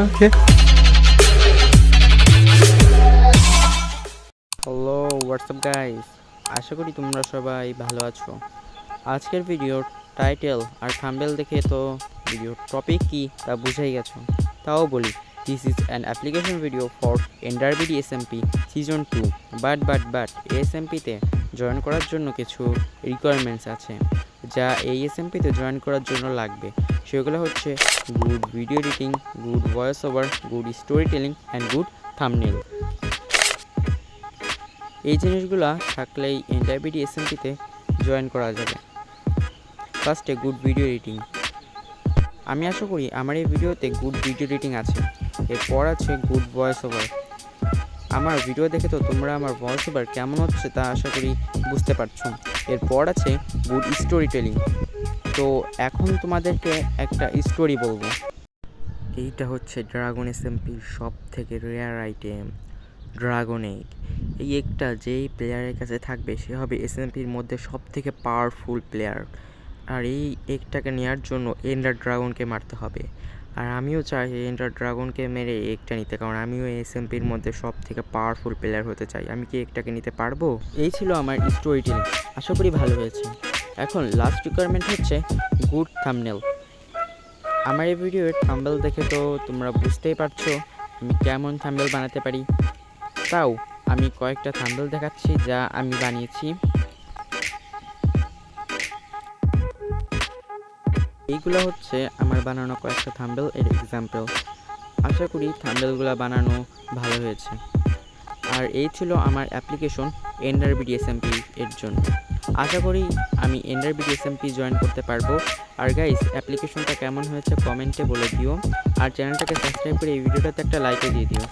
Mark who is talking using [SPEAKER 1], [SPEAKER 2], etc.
[SPEAKER 1] Okay.
[SPEAKER 2] Hello WhatsApp guys, আশা করি তোমরা সবাই ভালো আছো। আজকের ভিডিওর টাইটেল আর থাম্বনেল দেখে তো ভিডিওর টপিক কি তা বুঝেই গেছো। তাও বলি, this is an application video for EnderBD SMP season 2। But এএসএমপিতে জয়েন করার জন্য কিছু রিকোয়ারমেন্টস আছে যা এই এসএমপিতে জয়েন করার জন্য লাগবে। সেগুলো হচ্ছে good video editing, good voice over, good story telling and good thumbnail. এই জিনিসগুলো থাকলেই এনডারবিডি এসএমপিতে জয়েন করা যাবে। ফার্স্টে গুড ভিডিও এডিটিং। আমি আশা করি আমার এই ভিডিওতে গুড ভিডিও এডিটিং আছে। এরপর আছে গুড ভয়েস ওভার। আমার ভিডিও দেখে তো তোমরা আমার ভয়েস ওভার কেমন হচ্ছে তা আশা করি বুঝতে পারছো। এরপর আছে গুড স্টোরি টেলিং। তো এখন তোমাদেরকে একটা স্টোরি বলবো। এইটা হচ্ছে ড্রাগন এসএমপির সব থেকে রেয়ার আইটেম, ড্রাগন এগ। এই এগটা যেই প্লেয়ারের কাছে থাকবে সে হবে এসএমপির মধ্যে সব থেকে পাওয়ারফুল প্লেয়ার। আর এই এগটাকে নেওয়ার জন্য এন্ডার ড্রাগনকে মারতে হবে। আর আমিও চাই এন্ডার ড্রাগনকে মেরে এগটা নিতে, কারণ আমিও এসএমপির মধ্যে সব থেকে পাওয়ারফুল প্লেয়ার হতে চাই। আমি কি এগটাকে নিতে পারবো? এই ছিল আমার স্টোরি টেলিং, আশা করি ভালো হয়েছে। এখন লাস্ট রিকোয়ারমেন্ট হচ্ছে গুড থাম্বনেল। আমার এই ভিডিওর থাম্বনেল দেখে তো তোমরা বুঝতেই পারছো আমি কেমন থাম্বনেল বানাতে পারি। তাও আমি কয়েকটা থাম্বনেল দেখাচ্ছি যা আমি বানিয়েছি। এইগুলো হচ্ছে আমার বানানো কয়েকটা থাম্বনেল এর এক্সাম্পল। আশা করি থাম্বনেলগুলো বানানো ভালো হয়েছে। আর এই ছিল আমার অ্যাপ্লিকেশন এনডারবিডি এসএমপি এর জন্য। আশা করি আমি এনডারবিডি এসএমপি জয়েন করতে পারবো। আর গাইস, অ্যাপ্লিকেশনটা কেমন হয়েছে কমেন্টে বলে দিও। আর চ্যানেলটাকে সাবস্ক্রাইব করে এই ভিডিওটাতে একটা লাইকও দিয়ে দিও।